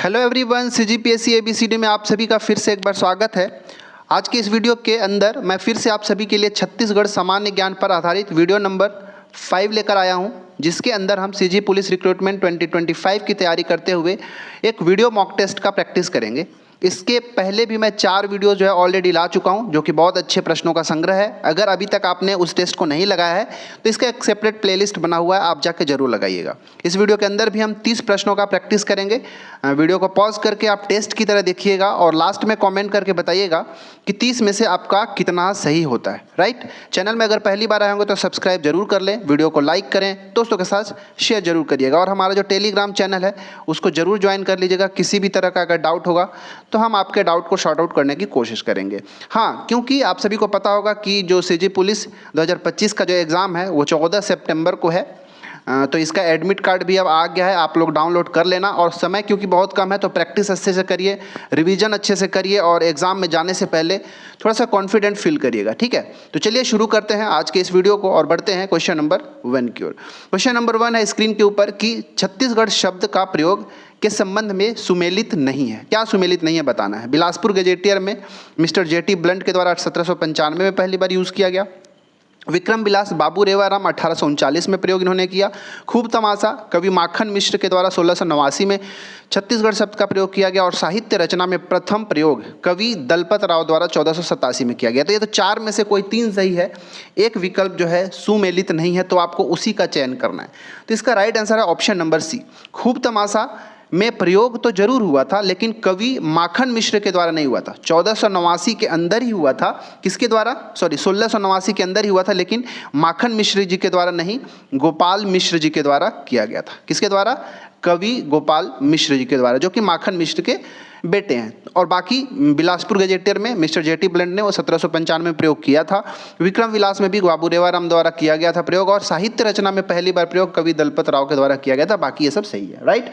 Hello everyone, CGPSC ABCD में आप सभी का फिर से एक बार स्वागत है। आज की इस वीडियो के अंदर मैं फिर से आप सभी के लिए छत्तीसगढ़ सामान्य ज्ञान पर आधारित वीडियो नंबर 5 लेकर आया हूं, जिसके अंदर हम सीजी पुलिस रिक्रूटमेंट 2025 की तैयारी करते हुए एक वीडियो मॉक टेस्ट का प्रैक्टिस करेंगे। इसके पहले भी मैं 4 वीडियो जो है ऑलरेडी ला चुका हूं, जो कि बहुत अच्छे प्रश्नों का संग्रह है। अगर अभी तक आपने उस टेस्ट को नहीं लगाया है तो इसका एक सेपरेट प्लेलिस्ट बना हुआ है, आप जाके जरूर लगाइएगा। इस वीडियो के अंदर भी हम 30 प्रश्नों का प्रैक्टिस करेंगे। वीडियो को पॉज करके आप टेस्ट की तरह देखिएगा और लास्ट में कॉमेंट करके बताइएगा कि 30 में से आपका कितना सही होता है। राइट, चैनल में अगर पहली बार आए होंगे तो सब्सक्राइब जरूर कर लें, वीडियो को लाइक करें, दोस्तों के साथ शेयर जरूर करिएगा और हमारा जो टेलीग्राम चैनल है उसको जरूर ज्वाइन कर लीजिएगा। किसी भी तरह का अगर डाउट होगा तो हम आपके डाउट को शॉर्ट आउट करने की कोशिश करेंगे। हाँ, क्योंकि आप सभी को पता होगा कि जो सीजी पुलिस 2025 का जो एग्ज़ाम है वो 14 सितंबर को है, तो इसका एडमिट कार्ड भी अब आ गया है, आप लोग डाउनलोड कर लेना। और समय क्योंकि बहुत कम है तो प्रैक्टिस अच्छे से करिए, रिवीजन अच्छे से करिए और एग्ज़ाम में जाने से पहले थोड़ा सा कॉन्फिडेंट फील करिएगा। ठीक है, तो चलिए शुरू करते हैं आज के इस वीडियो को और बढ़ते हैं क्वेश्चन नंबर 1 की ओर। क्वेश्चन नंबर 1 है स्क्रीन के ऊपर कि छत्तीसगढ़ शब्द का प्रयोग के संबंध में सुमेलित नहीं है। क्या सुमेलित नहीं है बताना है। बिलासपुर गजेटियर में मिस्टर जेटी ब्लंट के द्वारा 1795 में पहली बार यूज़ किया गया। विक्रम विलास बाबू रेवाराम 1839 में प्रयोग इन्होंने किया। खूब तमाशा कवि माखन मिश्र के द्वारा 1689 में छत्तीसगढ़ शब्द का प्रयोग किया गया और साहित्य रचना में प्रथम प्रयोग कवि दलपत राव द्वारा 1487 में किया गया। तो ये तो 4 में से कोई 3 सही है, एक विकल्प जो है सुमेलित नहीं है, तो आपको उसी का चयन करना है। तो इसका राइट आंसर है ऑप्शन नंबर सी। खूब तमाशा में प्रयोग तो जरूर हुआ था लेकिन कवि माखन मिश्र के द्वारा नहीं हुआ था। 1489 के अंदर ही हुआ था। किसके द्वारा? 1689 के अंदर ही हुआ था, लेकिन माखन मिश्र जी के द्वारा नहीं, गोपाल मिश्र जी के द्वारा किया गया था। किसके द्वारा? कवि गोपाल मिश्र जी के द्वारा, जो कि माखन मिश्र के बेटे हैं। और बाकी बिलासपुर गजेटियर में मिस्टर जेटी ब्लंट ने वो 1795 में प्रयोग किया था। विक्रम विलास में भी बाबू रेवाराम द्वारा किया गया था प्रयोग और साहित्य रचना में पहली बार प्रयोग कवि दलपत राव के द्वारा किया गया था। बाकी ये सब सही है। राइट,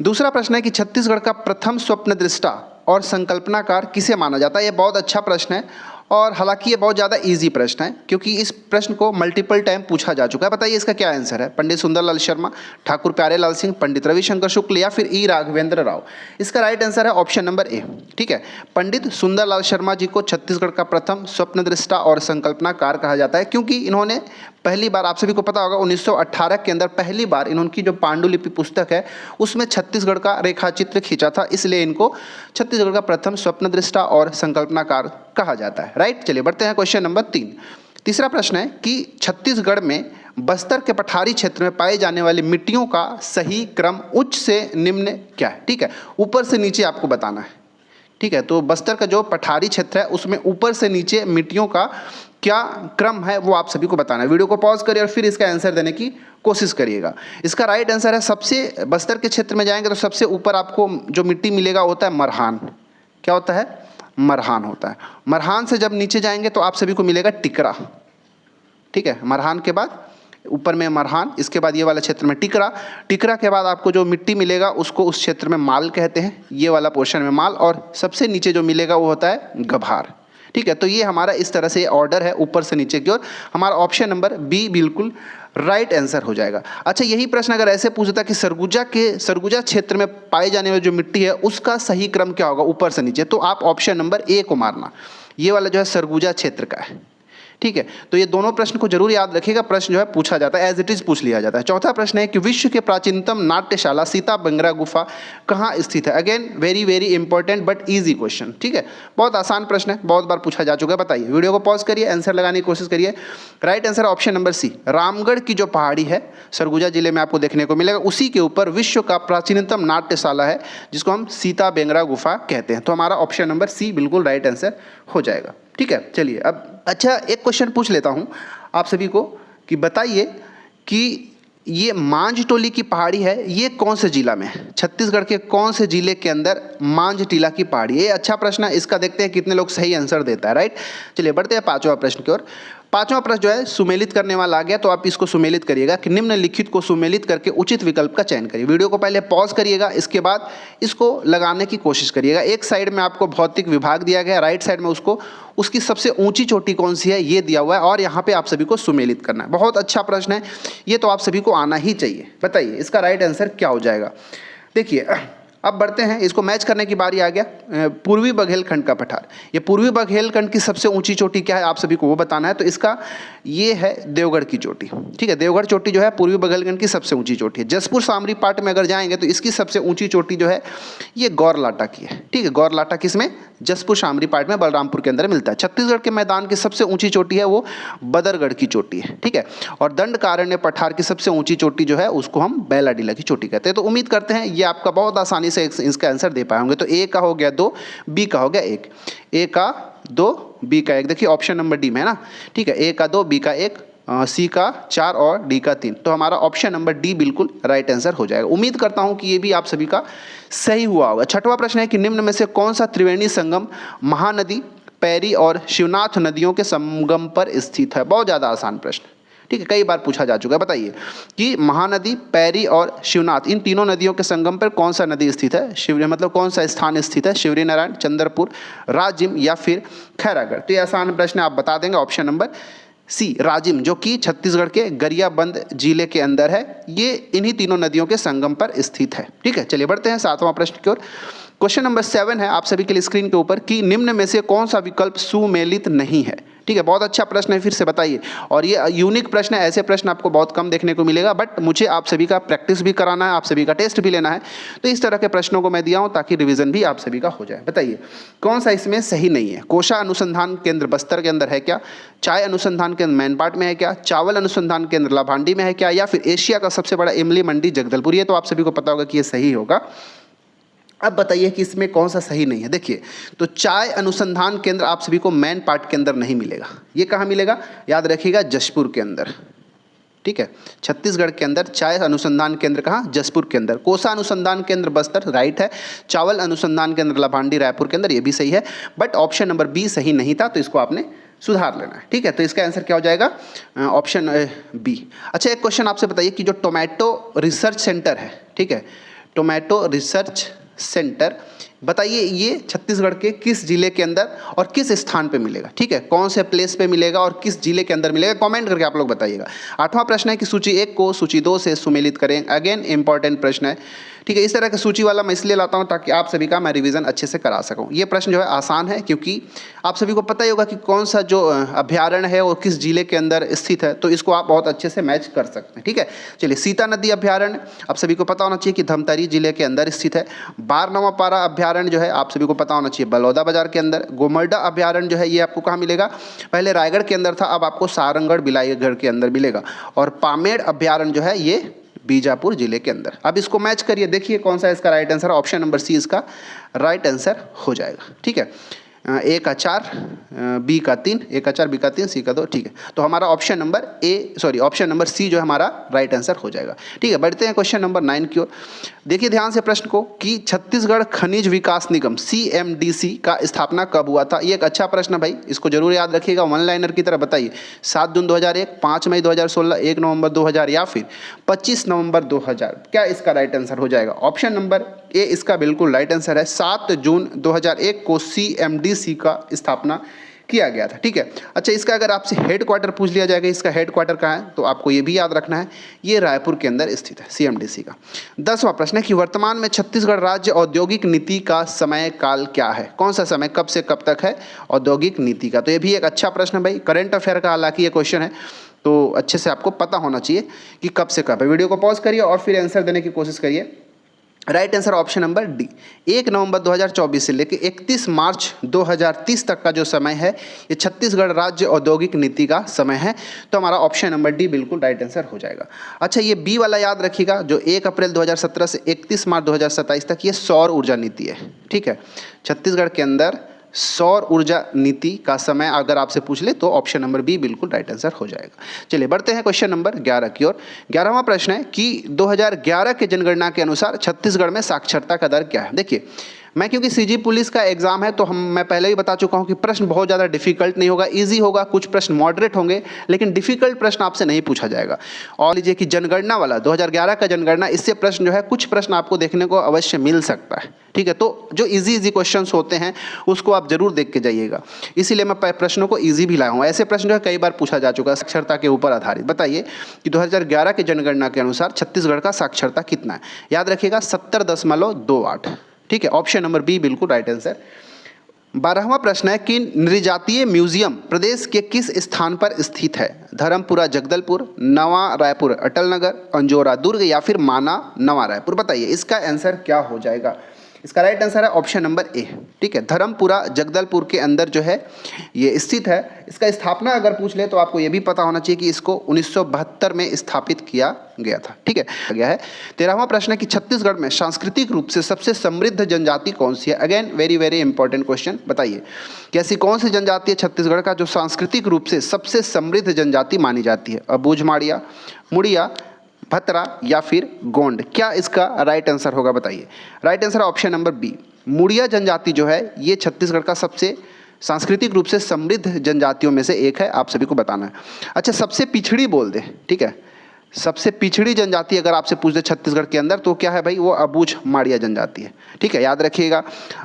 दूसरा प्रश्न है कि छत्तीसगढ़ का प्रथम स्वप्नदृष्टा और संकल्पनाकार किसे माना जाता है। ये बहुत अच्छा प्रश्न है और हालांकि ये बहुत ज़्यादा इजी प्रश्न है क्योंकि इस प्रश्न को मल्टीपल टाइम पूछा जा चुका है। बताइए इसका क्या आंसर है। पंडित सुंदरलाल शर्मा, ठाकुर प्यारेलाल सिंह, पंडित रविशंकर शुक्ल या फिर ई राघवेंद्र राव। इसका राइट आंसर है ऑप्शन नंबर ए। ठीक है, पंडित सुंदरलाल शर्मा जी को छत्तीसगढ़ का प्रथम स्वप्नदृष्टा और संकल्पनाकार कहा जाता है क्योंकि इन्होंने पहली बार, आप सभी को पता होगा, 1918 के अंदर पहली बार इनकी जो पांडुलिपि पुस्तक है उसमें छत्तीसगढ़ का रेखाचित्र खींचा था, इसलिए इनको छत्तीसगढ़ का प्रथम स्वप्नदृष्टा और संकल्पनाकार कहा जाता है। राइट, चलिए बढ़ते हैं क्वेश्चन नंबर 3। तीसरा प्रश्न है कि छत्तीसगढ़ में बस्तर के पठारी क्षेत्र में पाए जाने वाली मिट्टियों का सही क्रम उच्च से निम्न क्या है। ठीक है, ऊपर से नीचे आपको बताना है। ठीक है, तो बस्तर का जो पठारी क्षेत्र है उसमें ऊपर से नीचे मिट्टियों का क्या क्रम है वो आप सभी को बताना है। वीडियो को पॉज करिए और फिर इसका आंसर देने की कोशिश करिएगा। इसका राइट आंसर है, सबसे बस्तर के क्षेत्र में जाएंगे तो सबसे ऊपर आपको जो मिट्टी मिलेगा होता है मरहान। क्या होता है? मरहान होता है। मरहान से जब नीचे जाएंगे तो आप सभी को मिलेगा टिकरा। ठीक है, मरहान के बाद ऊपर में मरहान, इसके बाद ये वाला क्षेत्र में टिकरा। टिकरा के बाद आपको जो मिट्टी मिलेगा उसको उस क्षेत्र में माल कहते हैं, ये वाला पोर्शन में माल, और सबसे नीचे जो मिलेगा वो होता है गभार। ठीक है, तो ये हमारा इस तरह से ऑर्डर है ऊपर से नीचे की ओर। हमारा ऑप्शन नंबर बी बिल्कुल राइट आंसर हो जाएगा। अच्छा, यही प्रश्न अगर ऐसे पूछता कि सरगुजा क्षेत्र में पाए जाने वाली जो मिट्टी है उसका सही क्रम क्या होगा ऊपर से नीचे, तो आप ऑप्शन नंबर ए को मारना। ये वाला जो है सरगुजा क्षेत्र का है। ठीक है, तो ये दोनों प्रश्न को जरूर याद रखिएगा। प्रश्न जो है पूछा जाता है, एज इट इज पूछ लिया जाता है। चौथा प्रश्न है कि विश्व के प्राचीनतम नाट्यशाला सीता बेंगरा गुफा कहाँ स्थित है। Again very very important but easy question. ठीक है, बहुत आसान प्रश्न है, बहुत बार पूछा जा चुका है। बताइए, वीडियो को पॉज करिए, आंसर लगाने की कोशिश करिए। Right answer option number C. Ramgarh की जो पहाड़ी है सरगुजा जिले में आपको देखने को मिलेगा, उसी के ऊपर विश्व का प्राचीनतम नाट्यशाला है जिसको हम सीता बेंगरा गुफा कहते हैं। तो हमारा ऑप्शन नंबर सी बिल्कुल राइट आंसर हो जाएगा। ठीक है, चलिए अब अच्छा एक क्वेश्चन पूछ लेता हूँ आप सभी को कि बताइए कि ये मांझ टोली की पहाड़ी है, ये कौन से जिला में है। छत्तीसगढ़ के कौन से जिले के अंदर मांझ टीला की पहाड़ी है। ये अच्छा प्रश्न है, इसका देखते हैं कितने लोग सही आंसर देता है। राइट, चलिए बढ़ते हैं 5वां प्रश्न की ओर। 5वां प्रश्न जो है सुमेलित करने वाला आ गया, तो आप इसको सुमेलित करिएगा कि निम्नलिखित को सुमेलित करके उचित विकल्प का चयन करिए। वीडियो को पहले पॉज करिएगा, इसके बाद इसको लगाने की कोशिश करिएगा। एक साइड में आपको भौतिक विभाग दिया गया, राइट साइड में उसको उसकी सबसे ऊंची चोटी कौन सी है ये दिया हुआ है और यहाँ पे आप सभी को सुमेलित करना है। बहुत अच्छा प्रश्न है ये, तो आप सभी को आना ही चाहिए। बताइए इसका राइट आंसर क्या हो जाएगा। देखिए अब बढ़ते हैं, इसको मैच करने की बारी आ गया पूर्वी बघेलखंड का पठार। ये पूर्वी बघेलखंड की सबसे ऊंची चोटी क्या है आप सभी को वो बताना है। तो इसका ये है देवगढ़ की चोटी, ठीक है। देवगढ़ चोटी जो है पूर्वी बघेलखंड की सबसे ऊंची चोटी है। जसपुर सामरी पाट में अगर जाएंगे तो इसकी सबसे ऊंची चोटी जो है ये गौरलाटा की है, ठीक है। गौरलाटा किसमें? जसपुर सामरी पाट में, बलरामपुर के अंदर मिलता है। छत्तीसगढ़ के मैदान की सबसे ऊंची चोटी है वो बदरगढ़ की चोटी है, ठीक है। और दंडकारण्य पठार की सबसे ऊंची चोटी जो है उसको हम बैलाडीला की चोटी कहते हैं। तो उम्मीद करते हैं ये आपका बहुत आसानी से इसका आंसर दे पाए होंगे। तो ए का हो गया 2, बी का हो गया 1, ए का 2, बी का 1। देखिए ऑप्शन नंबर डी में है ना, ठीक है। ए का 2, बी का 1, सी का 4 और डी का 3। तो हमारा ऑप्शन नंबर डी बिल्कुल राइट आंसर हो जाएगा। उम्मीद करता हूं कि ये भी आप सभी का सही हुआ होगा। छठवां प्रश्न है कि निम्न में से कौन सा त्रिवेणी संगम महानदी, पैरी और शिवनाथ नदियों के संगम पर स्थित है? बहुत ज़्यादा आसान प्रश्न, ठीक है, कई बार पूछा जा चुका है। बताइए कि महानदी, पैरी और शिवनाथ, इन तीनों नदियों के संगम पर कौन सा नदी स्थित है? शिवरी मतलब कौन सा स्थान स्थित है? शिवरी नारायण, चंद्रपुर, राजिम या फिर खैरागढ़? तो ये आसान प्रश्न आप बता देंगे। ऑप्शन नंबर सी राजिम, जो कि छत्तीसगढ़ के गरियाबंद जिले के अंदर है, ये इन्हीं तीनों नदियों के संगम पर स्थित है, ठीक है। चलिए बढ़ते हैं सातवां प्रश्न की ओर। क्वेश्चन नंबर 7 है आप सभी के लिए स्क्रीन के ऊपर कि निम्न में से कौन सा विकल्प सुमेलित नहीं है? ठीक है, बहुत अच्छा प्रश्न है, फिर से बताइए। और ये यूनिक प्रश्न है, ऐसे प्रश्न आपको बहुत कम देखने को मिलेगा, बट मुझे आप सभी का प्रैक्टिस भी कराना है, आप सभी का टेस्ट भी लेना है। तो इस तरह के प्रश्नों को मैं दिया हूँ ताकि रिवीजन भी आप सभी का हो जाए। बताइए कौन सा इसमें सही नहीं है? कोशा अनुसंधान केंद्र बस्तर के अंदर है क्या? चाय अनुसंधान केंद्र मैनपाट में है क्या? चावल अनुसंधान केंद्र लाभांडी में है क्या? या फिर एशिया का सबसे बड़ा इमली मंडी जगदलपुर? ये तो आप सभी को पता होगा कि ये सही होगा। अब बताइए कि इसमें कौन सा सही नहीं है। देखिए तो चाय अनुसंधान केंद्र आप सभी को मैन पार्ट के अंदर नहीं मिलेगा। ये कहाँ मिलेगा? याद रखिएगा, जशपुर के अंदर, ठीक है। छत्तीसगढ़ के अंदर चाय अनुसंधान केंद्र कहाँ? जसपुर के अंदर। कोसा अनुसंधान केंद्र बस्तर, राइट है। चावल अनुसंधान केंद्र लाभांडी रायपुर के अंदर, ये भी सही है। बट ऑप्शन नंबर बी सही नहीं था, तो इसको आपने सुधार लेना है, ठीक है। तो इसका आंसर क्या हो जाएगा? Option B. अच्छा एक क्वेश्चन आपसे बताइए कि जो टोमेटो रिसर्च सेंटर है, ठीक है, टोमेटो रिसर्च सेंटर, बताइए ये छत्तीसगढ़ के किस जिले के अंदर और किस स्थान पे मिलेगा? ठीक है, कौन से प्लेस पे मिलेगा और किस जिले के अंदर मिलेगा? कमेंट करके आप लोग बताइएगा। आठवां प्रश्न है कि सूची 1 को सूची 2 से सुमेलित करें। अगेन इंपॉर्टेंट प्रश्न है, ठीक है। इस तरह की सूची वाला मैं इसलिए लाता हूं ताकि आप सभी का मैं रिवीजन अच्छे से करा सकूं। ये प्रश्न जो है आसान है, क्योंकि आप सभी को पता ही होगा कि कौन सा जो अभ्यारण्य है और किस जिले के अंदर स्थित है, तो इसको आप बहुत अच्छे से मैच कर सकते हैं, ठीक है। चलिए, सीता नदी अभ्यारण्य आप सभी को पता होना चाहिए कि धमतरी जिले के अंदर स्थित है। बारनवापारा अभ्यारण्य जो है आप सभी को पता होना चाहिए बलौदा बाजार के अंदर। गोमर्डा अभ्यारण्य जो है ये आपको कहाँ मिलेगा? पहले रायगढ़ के अंदर था, अब आपको सारंगढ़ बिलाईगढ़ के अंदर मिलेगा। और पामेड़ अभ्यारण्य जो है ये बीजापुर जिले के अंदर। अब इसको मैच करिए, देखिए कौन सा इसका राइट आंसर है। ऑप्शन नंबर सी इसका राइट आंसर हो जाएगा, ठीक है। ए का 4, बी का 3, ए का 4, बी का 3, सी का 2, ठीक है। तो हमारा ऑप्शन नंबर सी जो है हमारा राइट आंसर हो जाएगा, ठीक है। बढ़ते हैं क्वेश्चन नंबर 9 की ओर। देखिए ध्यान से प्रश्न को कि छत्तीसगढ़ खनिज विकास निगम CMDC का स्थापना कब हुआ था? ये एक अच्छा प्रश्न है भाई, इसको जरूर याद रखिएगा, वन लाइनर की तरह बताइए। 7 जून 2001, 5 मई 2016, 1 नवंबर 2000 या फिर 25 नवंबर 2000? क्या इसका राइट आंसर हो जाएगा? ऑप्शन नंबर ए इसका बिल्कुल राइट आंसर है। 7 जून 2001 को CMDC का स्थापना किया गया था, ठीक है। अच्छा, इसका अगर आपसे हेड क्वार्टर पूछ लिया जाएगा, इसका हेड क्वार्टर कहाँ है, तो आपको ये भी याद रखना है, ये रायपुर के अंदर स्थित है CMDC का। 10वां प्रश्न है कि वर्तमान में छत्तीसगढ़ राज्य औद्योगिक नीति का समय काल क्या है? कौन सा समय कब से कब तक है औद्योगिक नीति का? तो ये भी एक अच्छा प्रश्न है भाई, करंट अफेयर का हालांकि ये क्वेश्चन है, तो अच्छे से आपको पता होना चाहिए कि कब से कब है। वीडियो को पॉज करिए और फिर आंसर देने की कोशिश करिए। Right answer option number D, 1 नवंबर 2024 से लेकर 31 मार्च 2030 तक का जो समय है ये छत्तीसगढ़ राज्य औद्योगिक नीति का समय है। तो हमारा ऑप्शन नंबर डी बिल्कुल राइट आंसर हो जाएगा। अच्छा, ये बी वाला याद रखिएगा, जो 1 अप्रैल 2017 से 31 मार्च 2027 तक, ये सौर ऊर्जा नीति है, ठीक है। छत्तीसगढ़ के अंदर सौर ऊर्जा नीति का समय अगर आपसे पूछ ले तो ऑप्शन नंबर बी बिल्कुल राइट आंसर हो जाएगा। चलिए बढ़ते हैं क्वेश्चन नंबर 11 की ओर। 11वां प्रश्न है कि 2011 के जनगणना के अनुसार छत्तीसगढ़ में साक्षरता का दर क्या है? देखिए मैं क्योंकि सीजी पुलिस का एग्जाम है तो मैं पहले ही बता चुका हूं कि प्रश्न बहुत ज़्यादा डिफिकल्ट नहीं होगा, इजी होगा, कुछ प्रश्न मॉडरेट होंगे, लेकिन डिफिकल्ट प्रश्न आपसे नहीं पूछा जाएगा। और लीजिए कि जनगणना वाला 2011 का जनगणना, इससे प्रश्न जो है कुछ प्रश्न आपको देखने को अवश्य मिल सकता है, ठीक है। तो जो इजी क्वेश्चंस होते हैं उसको आप जरूर देख के जाइएगा, इसीलिए मैं प्रश्नों को इजी भी लाया हूँ। ऐसे प्रश्न जो है कई बार पूछा जा चुका है साक्षरता के ऊपर आधारित। बताइए कि 2011 के जनगणना के अनुसार छत्तीसगढ़ का साक्षरता कितना है? याद रखिएगा 70.28, ठीक है। ऑप्शन नंबर बी बिल्कुल राइट आंसर। 12वां प्रश्न है कि नृजातीय म्यूजियम प्रदेश के किस स्थान पर स्थित है? धर्मपुरा जगदलपुर, नवा रायपुर अटल नगर, अंजोरा दुर्ग या फिर माना नवा रायपुर? बताइए इसका आंसर क्या हो जाएगा? इसका राइट आंसर है ऑप्शन नंबर ए, ठीक है। धर्मपुरा जगदलपुर के अंदर जो है ये स्थित है। इसका स्थापना अगर पूछ ले तो आपको ये भी पता होना चाहिए कि इसको 1972 में स्थापित किया गया था, ठीक है। गया है। 13वां प्रश्न है कि छत्तीसगढ़ में सांस्कृतिक रूप से सबसे समृद्ध जनजाति कौन सी है? Again very very important question. बताइए कि ऐसी कौन सी जनजाति है छत्तीसगढ़ का जो सांस्कृतिक रूप से सबसे समृद्ध जनजाति मानी जाती है? अबूझ माड़िया, मुड़िया, भतरा या फिर गोंड? क्या इसका राइट आंसर होगा? बताइए। Right answer option number B, Muria जनजाति जो है ये छत्तीसगढ़ का सबसे सांस्कृतिक रूप से समृद्ध जनजातियों में से एक है, आप सभी को बताना है। अच्छा, सबसे पिछड़ी बोल दे, ठीक है। सबसे पिछड़ी जनजाति अगर आपसे पूछ दे छत्तीसगढ़ के अंदर तो क्या है भाई? वो अबूझ माड़िया जनजाति है, ठीक है, याद रखिएगा।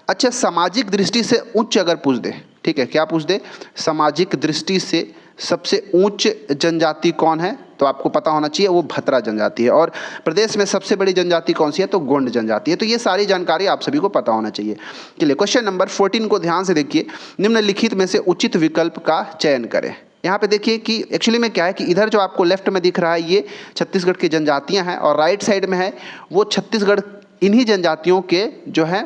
अच्छा, सामाजिक दृष्टि से उच्च अगर पूछ दे, ठीक है, क्या पूछ दे? सामाजिक दृष्टि से सबसे उच्च जनजाति कौन है? तो आपको पता होना चाहिए वो भतरा जनजाति है। और प्रदेश में सबसे बड़ी जनजाति कौन सी है? तो गोंड जनजाति है। तो ये सारी जानकारी आप सभी को पता होना चाहिए। चलिए क्वेश्चन नंबर 14 को ध्यान से देखिए। निम्नलिखित में से उचित विकल्प का चयन करें। यहाँ पे देखिए कि एक्चुअली में क्या है कि इधर जो आपको लेफ्ट में दिख रहा है ये छत्तीसगढ़ की जनजातियाँ हैं और राइट साइड में है वो छत्तीसगढ़ इन्हीं जनजातियों के जो है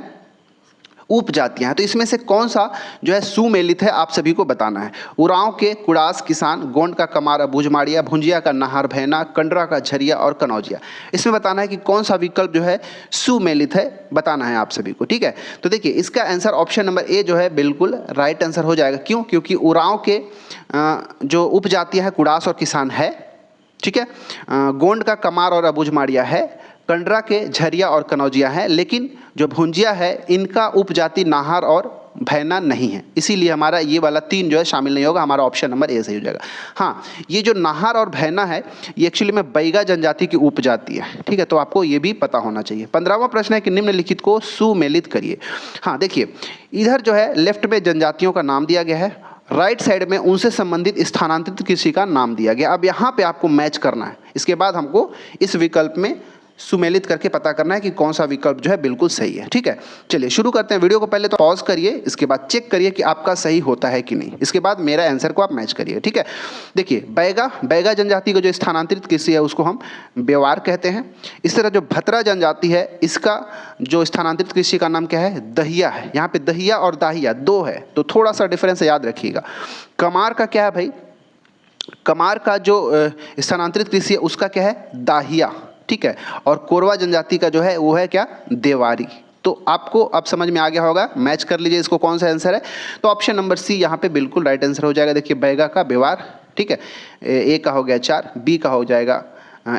उपजातियां हैं। तो इसमें से कौन सा जो है सुमेलित है आप सभी को बताना है। उरांव के कुड़ास किसान, गोंड का कमार अबूझ माड़िया, भुंजिया का नाहर भैना, कंडरा का झरिया और कनौजिया। इसमें बताना है कि कौन सा विकल्प जो है सुमेलित है, बताना है आप सभी को, ठीक है। तो देखिए इसका आंसर ऑप्शन नंबर ए जो है बिल्कुल राइट आंसर हो जाएगा। क्यों? क्योंकि उरांव के जो उपजातियाँ है कुड़ास और किसान है, ठीक है। गोंड का कमार और अबूझ माड़िया है, कंडरा के झरिया और कनौजिया है, लेकिन जो भुंजिया है इनका उपजाति नाहर और भैना नहीं है, इसीलिए हमारा ये वाला 3 जो है शामिल नहीं होगा। हमारा ऑप्शन नंबर ए सही हो जाएगा। हाँ, ये जो नाहर और भैना है ये एक्चुअली में बैगा जनजाति की उपजाति है, ठीक है, तो आपको ये भी पता होना चाहिए। 15वां प्रश्न है कि निम्नलिखित को सुमेलित करिए। हाँ देखिए, इधर जो है लेफ्ट में जनजातियों का नाम दिया गया है, राइट साइड में उनसे संबंधित स्थानांतरित कृषि का नाम दिया गया। अब यहाँ पे आपको मैच करना है, इसके बाद हमको इस विकल्प में सुमेलित करके पता करना है कि कौन सा विकल्प जो है बिल्कुल सही है, ठीक है। चलिए शुरू करते हैं। वीडियो को पहले तो पॉज करिए, इसके बाद चेक करिए कि आपका सही होता है कि नहीं, इसके बाद मेरा आंसर को आप मैच करिए, ठीक है। देखिए बैगा जनजाति का जो स्थानांतरित कृषि है उसको हम बेवार कहते हैं। इस तरह जो भतरा जनजाति है इसका जो स्थानांतरित कृषि का नाम क्या है? दहिया है। यहाँ पे दहिया और दाहिया 2 है, तो थोड़ा सा डिफरेंस याद रखिएगा। कमार का क्या है भाई? कमार का जो स्थानांतरित कृषि है उसका क्या है? दाहिया, ठीक है। और कोरवा जनजाति का जो है वो है क्या? देवारी। तो आपको अब समझ में आ गया होगा, मैच कर लीजिए इसको कौन सा आंसर है। तो ऑप्शन नंबर सी यहाँ पे बिल्कुल राइट आंसर हो जाएगा। देखिए बैगा का बेवार, ठीक है, ए का हो गया 4, बी का हो जाएगा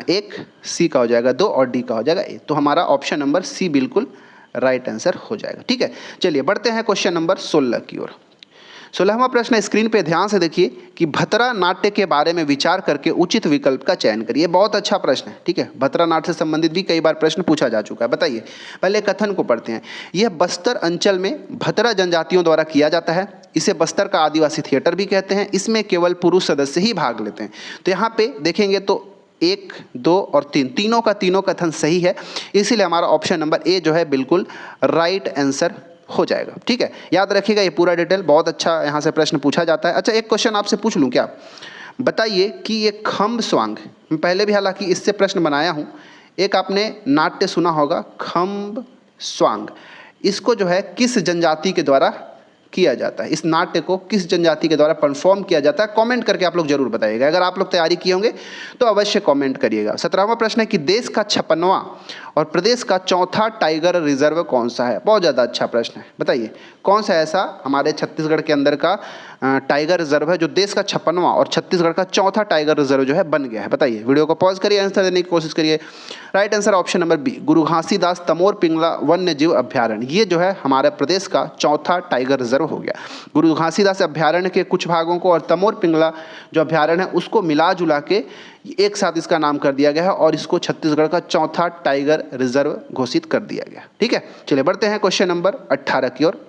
1, सी का हो जाएगा 2 और डी का हो जाएगा 1। तो हमारा ऑप्शन नंबर सी बिल्कुल राइट आंसर हो जाएगा, ठीक है। चलिए बढ़ते हैं क्वेश्चन नंबर 16 की ओर। 16वां प्रश्न स्क्रीन पे ध्यान से देखिए कि भतरा नाट्य के बारे में विचार करके उचित विकल्प का चयन करिए। बहुत अच्छा प्रश्न है, ठीक है। भतरा नाट्य से संबंधित भी कई बार प्रश्न पूछा जा चुका है। बताइए, पहले कथन को पढ़ते हैं। यह बस्तर अंचल में भतरा जनजातियों द्वारा किया जाता है। इसे बस्तर का आदिवासी थिएटर भी कहते हैं। इसमें केवल पुरुष सदस्य ही भाग लेते हैं। तो यहाँ पे देखेंगे तो 1, 2 और 3 तीनों का तीनों कथन सही है, इसीलिए हमारा ऑप्शन नंबर ए जो है बिल्कुल राइट आंसर हो जाएगा, ठीक है। याद रखिएगा ये पूरा डिटेल, बहुत अच्छा यहाँ से प्रश्न पूछा जाता है। अच्छा, एक क्वेश्चन आपसे पूछ लूँ क्या? बताइए कि ये खम्ब स्वांग, मैं पहले भी हालांकि इससे प्रश्न बनाया हूँ, एक आपने नाट्य सुना होगा खम्ब स्वांग, इसको जो है किस जनजाति के द्वारा किया जाता है? इस नाट्य को किस जनजाति के द्वारा परफॉर्म किया जाता है? कमेंट करके आप लोग जरूर बताइएगा। अगर आप लोग तैयारी किए होंगे तो अवश्य कमेंट करिएगा। 17वां प्रश्न है कि देश का 56वां और प्रदेश का चौथा टाइगर रिजर्व कौन सा है? बहुत ज़्यादा अच्छा प्रश्न है, बताइए कौन सा ऐसा हमारे छत्तीसगढ़ के अंदर का टाइगर रिजर्व है जो देश का 56वां और छत्तीसगढ़ का चौथा टाइगर रिजर्व जो है बन गया है? बताइए, वीडियो को पॉज करिए, आंसर देने की कोशिश करिए। Right answer option number B, Guru Ghasidas Tamor Pingala वन्य जीव अभ्यारण्य। ये जो है हमारे प्रदेश का चौथा टाइगर रिजर्व हो गया। गुरु घासीदास अभ्यारण्य के कुछ भागों को और तमोर पिंगला जो अभ्यारण्य है उसको मिला जुला के एक साथ इसका नाम कर दिया गया है और इसको छत्तीसगढ़ का चौथा टाइगर रिजर्व घोषित कर दिया गया। ठीक है, चलिए बढ़ते हैं क्वेश्चन नंबर 18 की ओर।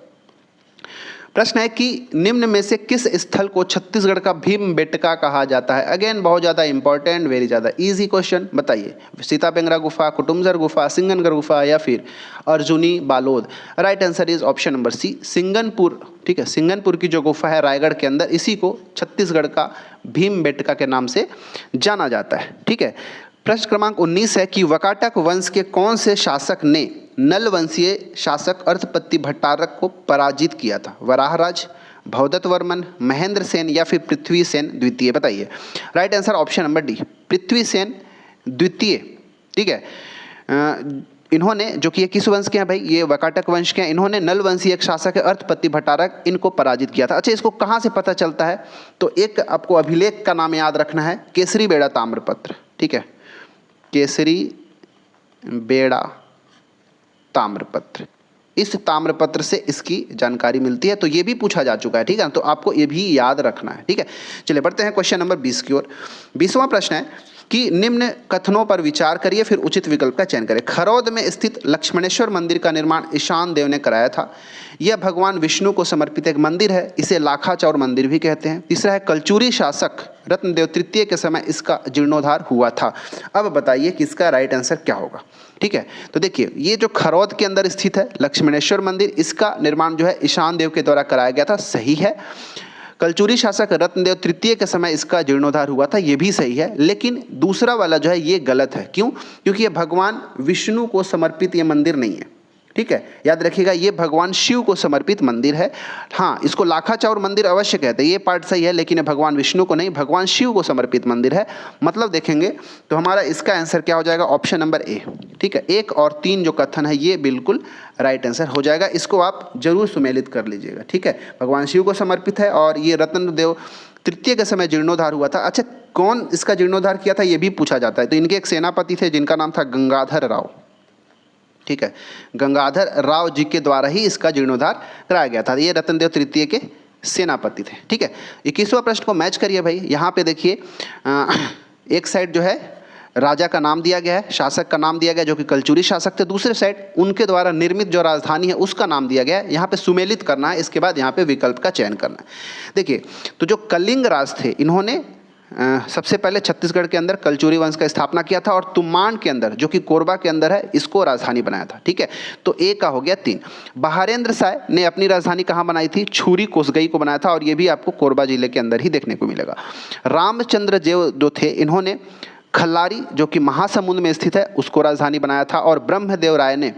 प्रश्न है कि निम्न में से किस स्थल को छत्तीसगढ़ का भीमबेटका कहा जाता है? अगेन बहुत ज़्यादा इंपॉर्टेंट, वेरी ज़्यादा इजी क्वेश्चन, बताइए। सीतापेंगरा गुफा, कुटुमजर गुफा, सिंगनगढ़ गुफा या फिर Arjuni Balod? Right answer is option number C, Singhanpur. ठीक है, सिंगनपुर की जो गुफा है रायगढ़ के अंदर, इसी को छत्तीसगढ़ का भीमबेटका के नाम से जाना जाता है। ठीक है, प्रश्न क्रमांक 19 है कि वाकाटक वंश के कौन से शासक ने नल वंशीय शासक अर्थपति भट्टारक को पराजित किया था? वराहराज, भवदत्त वर्मन, महेंद्र सेन या फिर पृथ्वी सेन द्वितीय? बताइए। Right answer option number D, Prithvi Sen द्वितीय। ठीक है, इन्होंने, जो कि ये किस वंश के हैं भाई? ये वाकाटक वंश के हैं। इन्होंने नल वंशीय एक शासक है अर्थपति भट्टारक, इनको पराजित किया था। अच्छा, इसको कहाँ से पता चलता है? तो एक आपको अभिलेख का नाम याद रखना है, केसरी बेड़ा ताम्रपत्र। ठीक है, केसरी बेड़ा ताम्रपत्र, इस ताम्रपत्र से इसकी जानकारी मिलती है। तो ये भी पूछा जा चुका है, ठीक है, तो आपको ये भी याद रखना है। ठीक है, चलिए बढ़ते हैं क्वेश्चन नंबर 20 की ओर। 20वां प्रश्न है कि निम्न कथनों पर विचार करिए फिर उचित विकल्प का चयन करें। खरौद में स्थित लक्ष्मणेश्वर मंदिर का निर्माण ईशान देव ने कराया था। यह भगवान विष्णु को समर्पित एक मंदिर है, इसे लाखाचौर मंदिर भी कहते हैं। तीसरा है कलचुरी शासक रत्नदेव तृतीय के समय इसका जीर्णोद्धार हुआ था। अब बताइए कि इसका राइट आंसर क्या होगा? ठीक है, तो देखिए ये जो खरौद के अंदर स्थित है लक्ष्मणेश्वर मंदिर, इसका निर्माण जो है ईशान देव के द्वारा कराया गया था, सही है। कलचुरी शासक रत्नदेव तृतीय के समय इसका जीर्णोद्धार हुआ था, ये भी सही है। लेकिन दूसरा वाला जो है ये गलत है। क्यों? क्योंकि ये भगवान विष्णु को समर्पित ये मंदिर नहीं है। ठीक है, याद रखिएगा, ये भगवान शिव को समर्पित मंदिर है। हाँ, इसको लाखाचौर मंदिर अवश्य कहते हैं, ये पार्ट सही है, लेकिन ये भगवान विष्णु को नहीं, भगवान शिव को समर्पित मंदिर है। मतलब देखेंगे तो हमारा इसका आंसर क्या हो जाएगा? ऑप्शन नंबर ए। ठीक है, 1 और 3 जो कथन है ये बिल्कुल राइट आंसर हो जाएगा। इसको आप जरूर सुमेलित कर लीजिएगा। ठीक है, भगवान शिव को समर्पित है और ये रत्नदेव तृतीय के समय जीर्णोद्धार हुआ था। अच्छा, कौन इसका जीर्णोद्धार किया था ये भी पूछा जाता है। तो इनके एक सेनापति थे जिनका नाम था गंगाधर राव। ठीक है, गंगाधर राव जी के द्वारा ही इसका जीर्णोद्धार कराया गया था। ये रत्नदेव तृतीय के सेनापति थे। ठीक है, 21वां प्रश्न को मैच करिए भाई। यहाँ पे देखिए एक साइड जो है राजा का नाम दिया गया है, शासक का नाम दिया गया जो कि कलचुरी शासक थे। दूसरे साइड उनके द्वारा निर्मित जो राजधानी है उसका नाम दिया गया है। यहाँ पे सुमेलित करना है, इसके बाद यहाँ पे विकल्प का चयन करना है। देखिए, तो जो कलिंग राज थे इन्होंने सबसे पहले छत्तीसगढ़ के अंदर कलचुरी वंश का स्थापना किया था और तुम्बाड़ के अंदर जो कि कोरबा के अंदर है इसको राजधानी बनाया था। ठीक है, तो ए का हो गया 3। बहारेंद्र साय ने अपनी राजधानी कहाँ बनाई थी? छुरी कोसगई को बनाया था और ये भी आपको कोरबा जिले के अंदर ही देखने को मिलेगा। रामचंद्र देव जो थे इन्होंने खल्लारी जो कि महासमुंद में स्थित है उसको राजधानी बनाया था और ब्रह्मदेव राय ने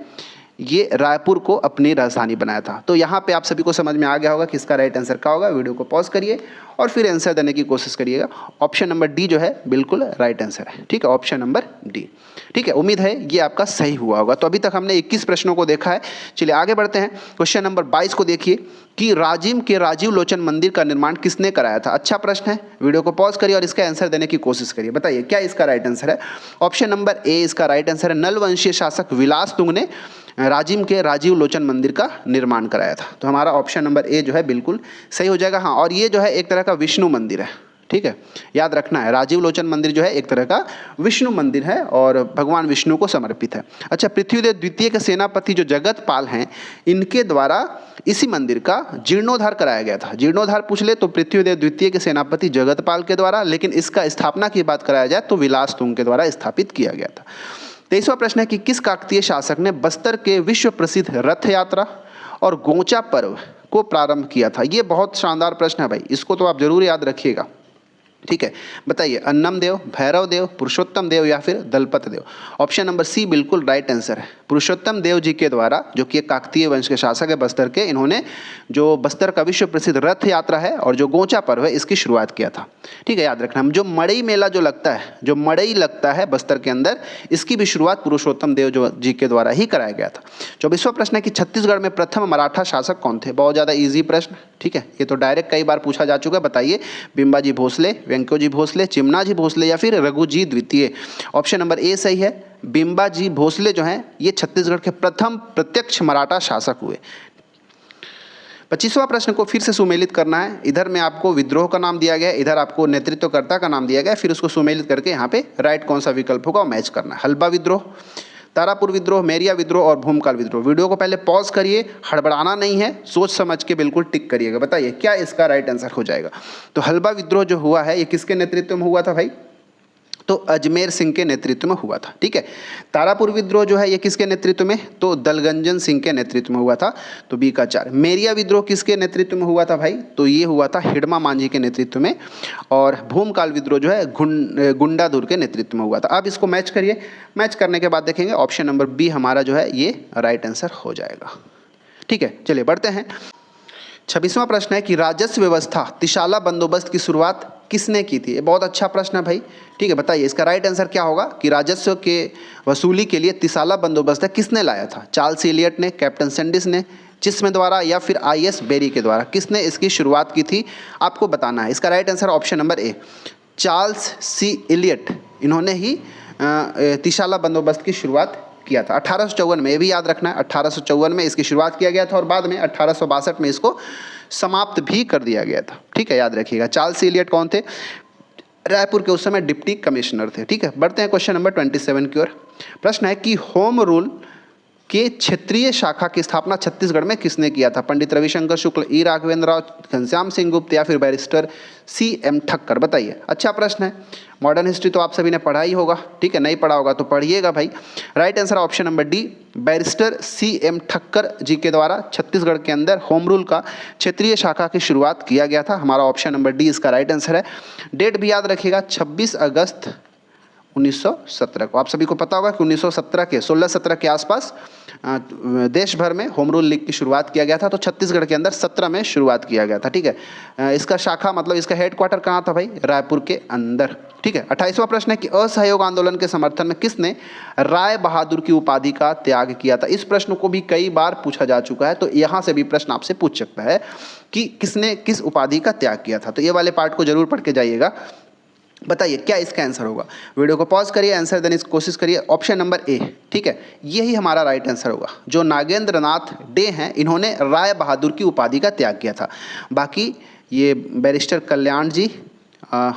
ये रायपुर को अपनी राजधानी बनाया था। तो यहाँ पे आप सभी को समझ में आ गया होगा कि इसका राइट आंसर क्या होगा। वीडियो को पॉज करिए और फिर आंसर देने की कोशिश करिएगा। ऑप्शन नंबर डी जो है बिल्कुल राइट आंसर है। ठीक है, ऑप्शन नंबर डी। ठीक है, उम्मीद है ये आपका सही हुआ होगा। तो अभी तक हमने 21 प्रश्नों को देखा है। चलिए आगे बढ़ते हैं। क्वेश्चन नंबर 22 को देखिए कि राजिम के राजीव लोचन मंदिर का निर्माण किसने कराया था? अच्छा प्रश्न है, वीडियो को पॉज करिए और इसका आंसर देने की कोशिश करिए। बताइए क्या इसका राइट आंसर है? ऑप्शन नंबर ए इसका राइट आंसर है। नल वंशीय शासक विलास तुंग ने राजिम के राजीव लोचन मंदिर का निर्माण कराया था। तो हमारा ऑप्शन नंबर ए जो है बिल्कुल सही हो जाएगा। हाँ, और ये जो है एक तरह का विष्णु मंदिर है। ठीक है, याद रखना है, राजीव लोचन मंदिर जो है एक तरह का विष्णु मंदिर है और भगवान विष्णु को समर्पित है। अच्छा, पृथ्वीदेव द्वितीय के सेनापति जो जगतपाल हैं इनके द्वारा इसी मंदिर का जीर्णोद्धार कराया गया था। जीर्णोद्धार पूछ ले तो पृथ्वीदेव द्वितीय के सेनापति जगतपाल के द्वारा, लेकिन इसका स्थापना की बात कराया जाए तो विलास तुंग के द्वारा स्थापित किया गया था। 23वां प्रश्न है कि किस काकतीय शासक ने बस्तर के विश्व प्रसिद्ध रथ यात्रा और गोंचा पर्व को प्रारंभ किया था? ये बहुत शानदार प्रश्न है भाई, इसको तो आप जरूर याद रखिएगा। ठीक है, बताइए अन्नम देव, भैरव देव, पुरुषोत्तम देव या फिर दलपत देव। ऑप्शन नंबर सी बिल्कुल राइट आंसर है। पुरुषोत्तम देव जी के द्वारा, जो कि एक काकतीय वंश के शासक है बस्तर के, इन्होंने जो बस्तर का विश्व प्रसिद्ध रथ यात्रा है और जो गोंचा पर्व है इसकी शुरुआत किया था। ठीक है, याद रखना। जो मड़ई मेला जो लगता है, जो मड़ई लगता है बस्तर के अंदर, इसकी भी शुरुआत पुरुषोत्तम देव जो जी के द्वारा ही कराया गया था। 24वां प्रश्न है कि छत्तीसगढ़ में प्रथम मराठा शासक कौन थे। बहुत ज़्यादा ईजी प्रश्न, ठीक है, ये तो डायरेक्ट कई बार पूछा जा चुका है। बताइए, बिंबाजी भोसले, वेंकोजी भोसले, चिमनाजी भोसले या फिर रघुजी द्वितीय। ऑप्शन नंबर ए सही है। बिंबाजी भोसले जो हैं ये छत्तीसगढ़ के प्रथम प्रत्यक्ष मराठा शासक हुए। 25वां प्रश्न को फिर से सुमेलित करना है। इधर में आपको विद्रोह का नाम दिया गया है, इधर आपको नेतृत्वकर्ता का नाम दिया गया है, फिर उसको सुमेलित करके यहाँ पे राइट कौन सा विकल्प होगा मैच करना है। हल्बा विद्रोह, तारापुर विद्रोह, मेरिया विद्रोह और भूमकाल विद्रोह। वीडियो को पहले पॉज करिए, हड़बड़ाना नहीं है, सोच समझ के बिल्कुल टिक करिएगा। बताइए क्या इसका राइट आंसर हो जाएगा। तो हल्बा विद्रोह जो हुआ है ये किसके नेतृत्व में हुआ था भाई, तो अजमेर सिंह के नेतृत्व में हुआ था। ठीक है, तारापुर विद्रोह जो है ये किसके नेतृत्व में, तो दलगंजन सिंह के नेतृत्व में हुआ था, तो बी का 4। मेरिया विद्रोह किसके नेतृत्व में हुआ था भाई, तो ये हुआ था हिडमा मांझी के नेतृत्व में। और भूमकाल विद्रोह जो है गुंडाधुर के नेतृत्व में हुआ था। अब इसको मैच करिए, मैच करने के बाद देखेंगे ऑप्शन नंबर बी हमारा जो है ये राइट आंसर हो जाएगा। ठीक है, चलिए बढ़ते हैं। 26वां प्रश्न है कि राजस्व व्यवस्था तिशाला बंदोबस्त की शुरुआत किसने की थी। ये बहुत अच्छा प्रश्न है भाई। ठीक है, बताइए इसका राइट आंसर क्या होगा कि राजस्व के वसूली के लिए तिशाला बंदोबस्त किसने लाया था। चार्ल्स एलियट ने, कैप्टन सैंडिस ने, जिस्म द्वारा या फिर आई.एस. बेरी के द्वारा, किसने इसकी शुरुआत की थी आपको बताना है। इसका right answer option number A, Charles C Eliot, इन्होंने ही तिशाला बंदोबस्त की शुरुआत किया था 1854 में। ये भी याद रखना है, 1854 में इसकी शुरुआत किया गया था और बाद में 1862 में इसको समाप्त भी कर दिया गया था। ठीक है, याद रखिएगा। चार्ल्स एलियट कौन थे, रायपुर के उस समय डिप्टी कमिश्नर थे। ठीक है, बढ़ते हैं क्वेश्चन नंबर 27 की ओर। प्रश्न है कि होम रूल के क्षेत्रीय शाखा की स्थापना छत्तीसगढ़ में किसने किया था। पंडित रविशंकर शुक्ल, ई राघवेंद्र राव, घनश्याम सिंह गुप्त या फिर बैरिस्टर C.M. ठक्कर। बताइए, अच्छा प्रश्न है। मॉडर्न हिस्ट्री तो आप सभी ने पढ़ा ही होगा, ठीक है, नहीं पढ़ा होगा तो पढ़िएगा भाई। Right answer option number D, barrister C.M. Thakkar ji के द्वारा छत्तीसगढ़ के अंदर होम रूल का क्षेत्रीय शाखा की शुरुआत किया गया था। हमारा ऑप्शन नंबर डी इसका राइट आंसर है। डेट भी याद रखिएगा, 26 अगस्त 1917 को। आप सभी को पता होगा कि 1917 के 16-17 के आसपास देश भर में होम रूल लीग की शुरुआत किया गया था, तो छत्तीसगढ़ के अंदर 17 में शुरुआत किया गया था। ठीक है, इसका शाखा मतलब इसका हेडक्वार्टर कहाँ था भाई, रायपुर के अंदर। ठीक है, 28वां प्रश्न है कि असहयोग आंदोलन के समर्थन में किसने राय बहादुर की उपाधि का त्याग किया था। इस प्रश्न को भी कई बार पूछा जा चुका है, तो यहाँ से भी प्रश्न आपसे पूछ सकता है कि किसने किस उपाधि का त्याग किया था। तो ये वाले पार्ट को जरूर पढ़ के जाइएगा। बताइए क्या इसका आंसर होगा। वीडियो को पॉज करिए, आंसर देने की कोशिश करिए। ऑप्शन नंबर ए, ठीक है, यही हमारा राइट आंसर होगा। जो नागेंद्र नाथ डे हैं, इन्होंने राय बहादुर की उपाधि का त्याग किया था। बाकी ये बैरिस्टर कल्याण जी,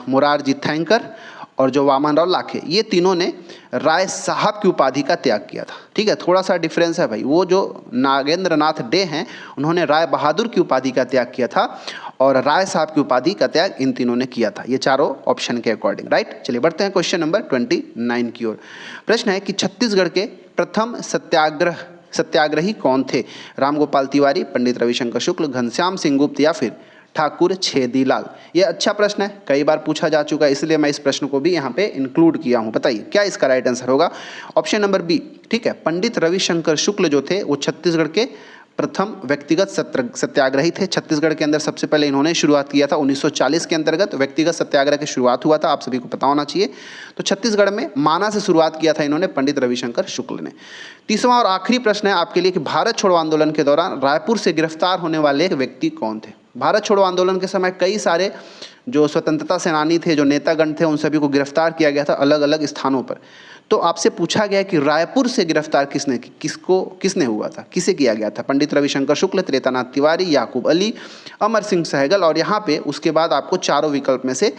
मुरारजी थैंकर और जो वामन राव लाखे, ये तीनों ने राय साहब की उपाधि का त्याग किया था। ठीक है, थोड़ा सा डिफरेंस है भाई। वो जो नागेंद्र नाथ डे हैं, उन्होंने राय बहादुर की उपाधि का त्याग किया था और राय साहब की उपाधि का त्याग इन तीनों ने किया था। ये चारों ऑप्शन के अकॉर्डिंग, राइट। चलिए बढ़ते हैं क्वेश्चन नंबर 29 की ओर। प्रश्न है कि छत्तीसगढ़ के प्रथम सत्याग्रही कौन थे। रामगोपाल तिवारी, पंडित रविशंकर शुक्ल, घनश्याम सिंह गुप्त या फिर ठाकुर छेदीलाल। ये अच्छा प्रश्न है, कई बार पूछा जा चुका है, इसलिए मैं इस प्रश्न को भी यहाँ पे इंक्लूड किया हूँ। बताइए क्या इसका राइट आंसर होगा। ऑप्शन नंबर बी, ठीक है, पंडित रविशंकर शुक्ल जो थे वो छत्तीसगढ़ के प्रथम व्यक्तिगत सत्याग्रही थे। छत्तीसगढ़ के अंदर सबसे पहले इन्होंने शुरुआत किया था 1940 के अंतर्गत व्यक्तिगत सत्याग्रह की शुरुआत हुआ था, आप सभी को पता होना चाहिए। तो छत्तीसगढ़ में माना से शुरुआत किया था इन्होंने पंडित रविशंकर शुक्ल ने। तीसरा और आखिरी प्रश्न है आपके लिए कि भारत छोड़ो आंदोलन के दौरान रायपुर से गिरफ्तार होने वाले व्यक्ति कौन थे। भारत छोड़ो आंदोलन के समय कई सारे जो स्वतंत्रता सेनानी थे, जो नेतागण थे, उन सभी को गिरफ्तार किया गया था अलग अलग स्थानों पर। तो आपसे पूछा गया कि रायपुर से गिरफ्तार किसने हुआ था, किसे किया गया था। पंडित रविशंकर शुक्ल, त्रेतानाथ तिवारी, याकूब अली, अमर सिंह सहगल। और यहाँ पे उसके बाद आपको चारों विकल्प में से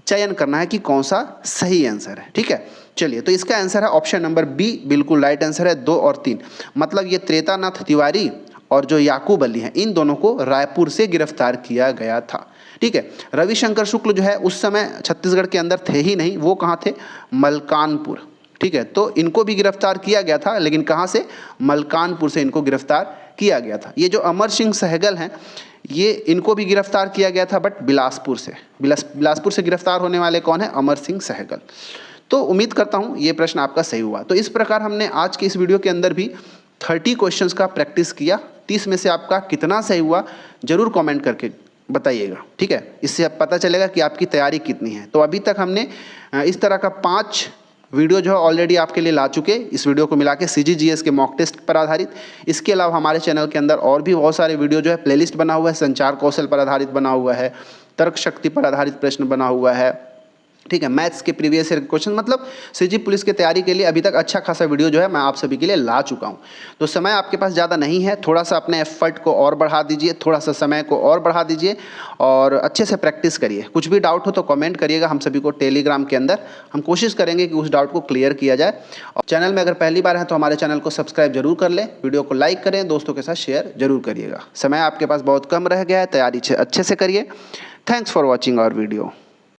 चयन करना है कि कौन सा सही आंसर है। ठीक है, चलिए तो इसका आंसर है ऑप्शन नंबर बी, बिल्कुल राइट आंसर है। 2 और 3 मतलब ये त्रेतानाथ तिवारी और जो याकूब अली हैं, इन दोनों को रायपुर से गिरफ्तार किया गया था। ठीक है, रविशंकर शुक्ल जो है उस समय छत्तीसगढ़ के अंदर थे ही नहीं, वो कहाँ थे, मलकानपुर। ठीक है, तो इनको भी गिरफ्तार किया गया था, लेकिन कहाँ से, मलकानपुर से इनको गिरफ्तार किया गया था। ये जो अमर सिंह सहगल हैं, ये इनको भी गिरफ्तार किया गया था, बट बिलासपुर से। बिलासपुर से गिरफ्तार होने वाले कौन है? अमर सिंह सहगल। तो उम्मीद करता हूँ ये प्रश्न आपका सही हुआ। तो इस प्रकार हमने आज की इस वीडियो के अंदर भी 30 क्वेश्चंस का प्रैक्टिस किया। 30 में से आपका कितना सही हुआ जरूर कमेंट करके बताइएगा, ठीक है। इससे अब पता चलेगा कि आपकी तैयारी कितनी है। तो अभी तक हमने इस तरह का 5 वीडियो जो है ऑलरेडी आपके लिए ला चुके। इस वीडियो को मिला के CGGS के मॉक टेस्ट पर आधारित। इसके अलावा हमारे चैनल के अंदर और भी बहुत सारे वीडियो जो है प्लेलिस्ट बना हुआ है। संचार कौशल पर आधारित बना हुआ है, तर्क शक्ति पर आधारित प्रश्न बना हुआ है, ठीक है। मैथ्स के प्रीवियस ईयर क्वेश्चन, मतलब CG पुलिस की तैयारी के लिए अभी तक अच्छा खासा वीडियो जो है मैं आप सभी के लिए ला चुका हूं। तो समय आपके पास ज़्यादा नहीं है, थोड़ा सा अपने एफर्ट को और बढ़ा दीजिए, थोड़ा सा समय को और बढ़ा दीजिए और अच्छे से प्रैक्टिस करिए। कुछ भी डाउट हो तो कमेंट करिएगा हम सभी को टेलीग्राम के अंदर। हम कोशिश करेंगे कि उस डाउट को क्लियर किया जाए। और चैनल में अगर पहली बार है तो हमारे चैनल को सब्सक्राइब जरूर कर लें, वीडियो को लाइक करें, दोस्तों के साथ शेयर जरूर करिएगा। समय आपके पास बहुत कम रह गया है, तैयारी अच्छे से करिए। Thanks for watching our video.